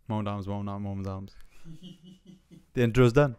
Moment arms, moment arms. The intro's done.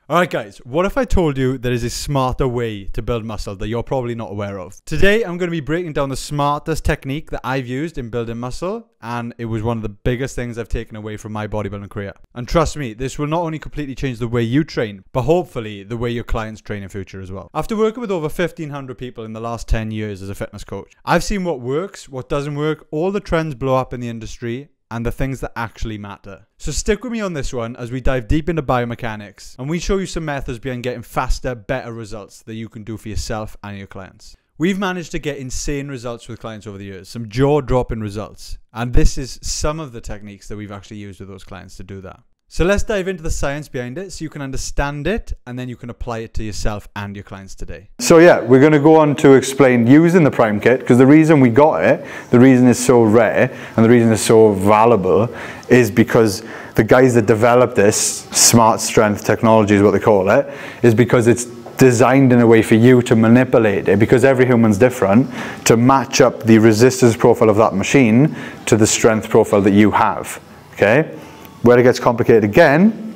Alright guys, what if I told you there is a smarter way to build muscle that you're probably not aware of? Today I'm going to be breaking down the smartest technique that I've used in building muscle, and it was one of the biggest things I've taken away from my bodybuilding career. And trust me, this will not only completely change the way you train, but hopefully the way your clients train in future as well. After working with over 1,500 people in the last 10 years as a fitness coach, I've seen what works, what doesn't work, all the trends blow up in the industry, and the things that actually matter. So stick with me on this one as we dive deep into biomechanics and we show you some methods behind getting faster, better results that you can do for yourself and your clients. We've managed to get insane results with clients over the years, some jaw-dropping results, and this is some of the techniques that we've actually used with those clients to do that. So let's dive into the science behind it so you can understand it and then you can apply it to yourself and your clients today. So yeah, we're going to go on to explain using the Prime Kit, because the reason we got it, the reason it's so rare and the reason it's so valuable is because the guys that developed this, smart strength technology is what they call it, is because it's designed in a way for you to manipulate it, because every human's different, to match up the resistance profile of that machine to the strength profile that you have, okay? Where it gets complicated again,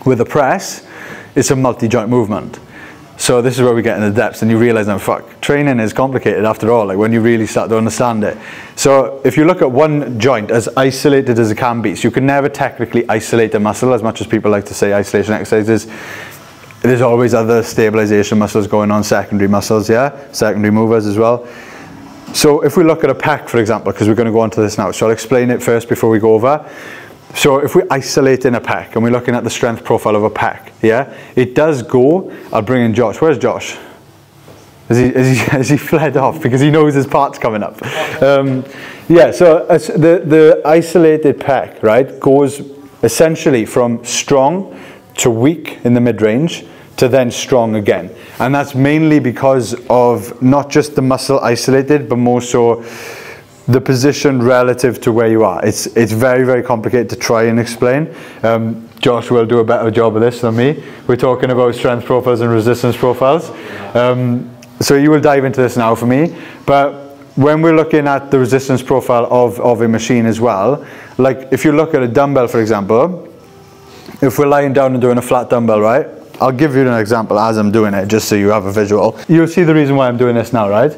with the press, it's a multi-joint movement. So this is where we get into the depths and you realize now, fuck, training is complicated after all, like when you really start to understand it. So if you look at one joint as isolated as it can be, so you can never technically isolate a muscle, as much as people like to say isolation exercises, there's always other stabilization muscles going on, secondary muscles, yeah? Secondary movers as well. So if we look at a pec, for example, because we're going to go on to this now, so I'll explain it first before we go over. So if we isolate in a pec and we're looking at the strength profile of a pec, yeah, it does go. I'll bring in Josh. Where's Josh? Has he fled off because he knows his part's coming up? Yeah, so the isolated pec, right, goes essentially from strong to weak in the mid-range to then strong again. And that's mainly because of not just the muscle isolated, but more so the position relative to where you are. It's very, very complicated to try and explain. Josh will do a better job of this than me. We're talking about strength profiles and resistance profiles. So you will dive into this now for me. But when we're looking at the resistance profile of a machine as well, like if you look at a dumbbell, for example, if we're lying down and doing a flat dumbbell, right? I'll give you an example as I'm doing it, just so you have a visual. You'll see the reason why I'm doing this now, right?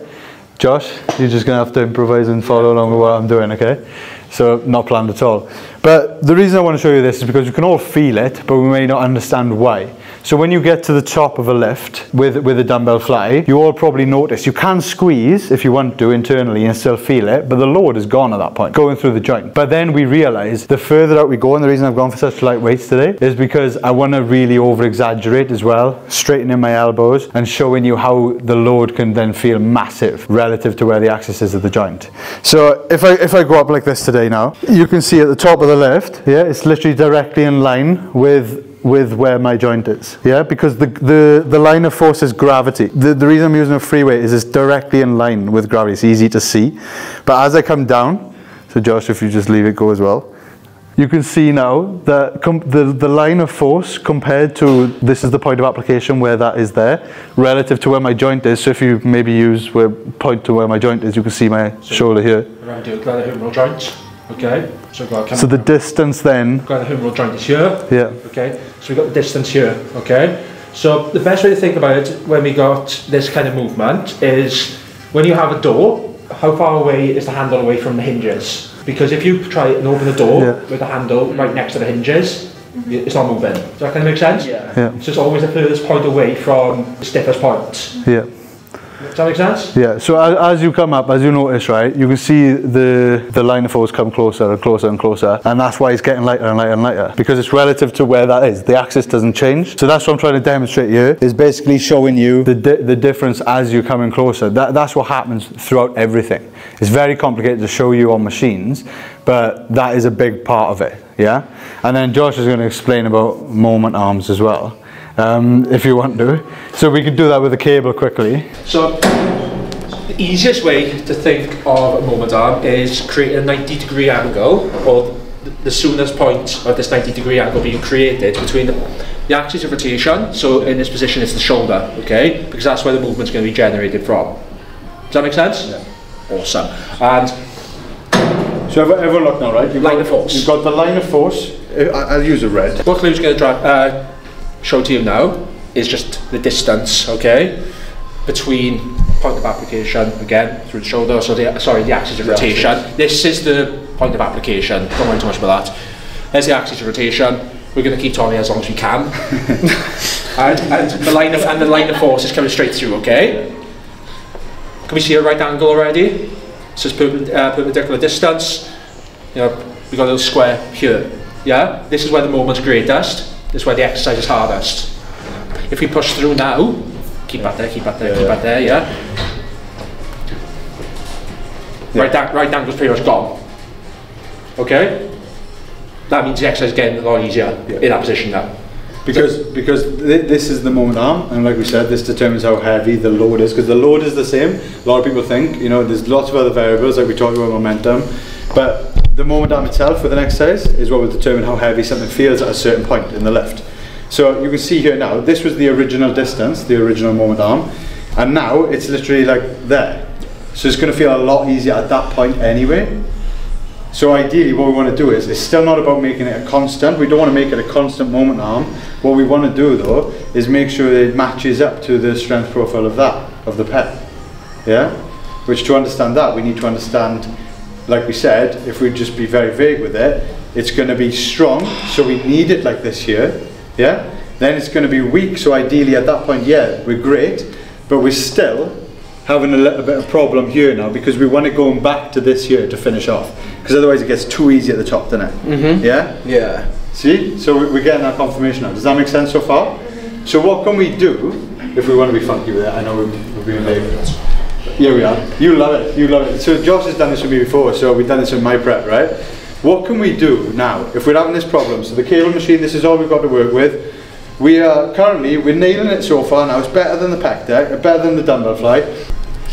Josh, you're just going to have to improvise and follow along with what I'm doing, okay? So, not planned at all. But the reason I want to show you this is because you can all feel it, but we may not understand why. So when you get to the top of a lift with a dumbbell fly, you all probably notice you can squeeze if you want to internally and still feel it, but the load is gone at that point, going through the joint. But then we realize the further out we go, and the reason I've gone for such light weights today is because I want to really over-exaggerate as well, straightening my elbows and showing you how the load can then feel massive relative to where the axis is of the joint. So if I go up like this today now, you can see at the top of the lift, yeah, it's literally directly in line with where my joint is, yeah, because the line of force is gravity. The reason I'm using a free weight is it's directly in line with gravity. It's easy to see, but as I come down, so Josh, if you just leave it go as well, you can see now that the line of force compared to, this is the point of application where that is there, relative to where my joint is. So if you maybe point to where my joint is, you can see my shoulder here. Around the humeral joint. Okay, so the distance then. Got the humeral joint is here. Yeah. Okay, so we've got the distance here. Okay, so the best way to think about it when we got this kind of movement is when you have a door, how far away is the handle away from the hinges? Because if you try and open the door with the handle right next to the hinges, it's not moving. Does that kind of make sense? Yeah. So it's always the furthest point away from the stiffest point. Yeah. Does that make sense? Yeah, so as you come up, as you notice, right, you can see the line of force come closer and closer and closer, and that's why it's getting lighter and lighter and lighter, because it's relative to where that is. The axis doesn't change. So that's what I'm trying to demonstrate here, is basically showing you the difference as you're coming closer. That's what happens throughout everything. It's very complicated to show you on machines, but that is a big part of it, yeah? And then Josh is going to explain about moment arms as well. If you want to. So we could do that with a cable quickly. So the easiest way to think of a moment arm is create a 90-degree angle, or the soonest point of this 90-degree angle being created between the axis of rotation. So in this position it's the shoulder, okay? Because that's where the movement's going to be generated from. Does that make sense? Yeah. Awesome. And So everyone look now, right? Line of force. You've got the line of force. I'll use a red. What Llew's going to show to you now is just the distance, okay, between point of application, again, through the shoulder, so the axis of rotation. This is the point of application, don't worry too much about that. There's the axis of rotation. We're going to keep Tommy as long as we can. and the line of force is coming straight through, okay? Can we see a right angle already? So it's perpendicular distance. You know, we've got a little square here. Yeah? This is where the movement's greatest. This is where the exercise is hardest. If we push through now, keep that there, keep that there, keep that there, yeah? Right angle's pretty much gone. Okay? That means the exercise is getting a lot easier in that position now. Because this is the moment arm, and like we said, this determines how heavy the load is, because the load is the same. A lot of people think, you know, there's lots of other variables, like we talked about momentum, but the moment arm itself with an exercise is what will determine how heavy something feels at a certain point in the lift. So you can see here now, this was the original distance, the original moment arm, and now it's literally like there. So it's going to feel a lot easier at that point anyway. So ideally what we want to do is, it's still not about making it a constant, we don't want to make it a constant moment arm. What we want to do though, is make sure that it matches up to the strength profile of that, of the pec. Yeah? Which to understand that, we need to understand, like we said, if we just be very vague with it, it's going to be strong, so we need it like this here. Yeah? Then it's going to be weak, so ideally at that point, yeah, we're great, but we're still having a little bit of problem here now, because we want it going back to this here to finish off, because otherwise it gets too easy at the top, doesn't it? Mm-hmm. Yeah? Yeah. See? So we're getting that confirmation now. Does that make sense so far? So what can we do if we want to be funky with it? I know we're being vague. Here we are. You love it. You love it. So Josh has done this with me before, so we've done this in my prep, right? What can we do now if we're having this problem? So the cable machine, this is all we've got to work with. We're nailing it so far now. It's better than the pec deck, better than the dumbbell fly.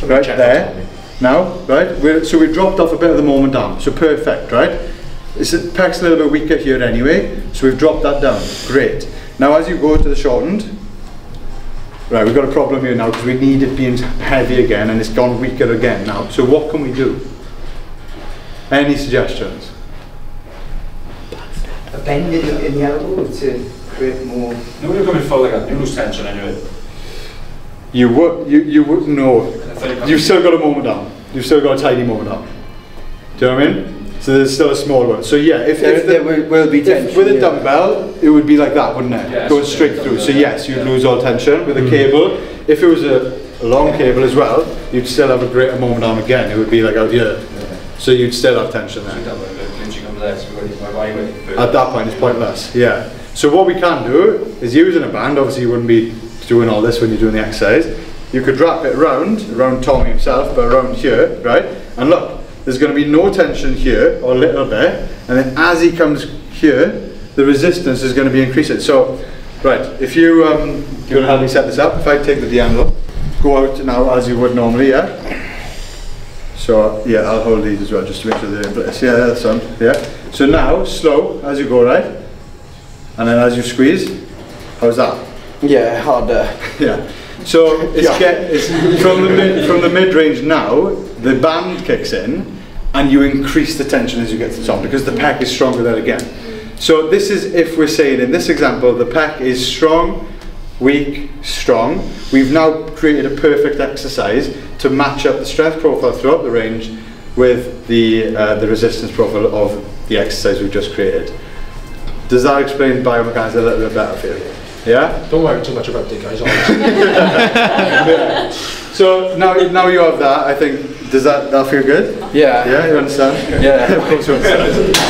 Right there. Now, right? So we've dropped off a bit of the moment arm. So perfect, right? The pec's a little bit weaker here anyway, so we've dropped that down. Great. Now as you go to the shortened, right, we've got a problem here now because we need it being heavy again and it's gone weaker again now. So what can we do? Any suggestions? A bend in the elbow to create more. No, you're coming full like that. You lose tension anyway. You would no. You've still got a moment arm. You've still got a tiny moment arm. Do you know what I mean? So there's still a small one. So yeah, if there will be tension. With a dumbbell, it would be like that, wouldn't it? Yes, going straight through. So yes, you'd lose all tension. With a cable, if it was a long cable as well, you'd still have a greater moment arm again. It would be like out here. So you'd still have tension there. At that point, it's pointless. Yeah. So what we can do is using a band. Obviously, you wouldn't be doing all this when you're doing the exercise. You could wrap it around Tommy himself, but around here, right? And look. There's going to be no tension here, or a little bit, and then as he comes here, the resistance is going to be increasing. So, right, if you want to help me set this up, if I take the D-handle, go out now as you would normally, yeah? So, yeah, I'll hold these as well, just to make sure they're in place. Yeah, that's on, yeah. So now, slow, as you go, right? And then as you squeeze, how's that? Yeah, harder. Yeah. So, it's from the mid-range now, the band kicks in, and you increase the tension as you get to the top because the pec is stronger there again. So this is if we're saying in this example the pec is strong, weak, strong. We've now created a perfect exercise to match up the strength profile throughout the range with the resistance profile of the exercise we've just created. Does that explain biomechanics a little bit better for you? Yeah? Don't worry too much about it, guys. So now you have that, I think. Does that feel good? Yeah. Yeah, you understand? Yeah. Of course you understand.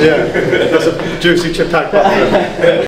Yeah, that's a juicy chip pack.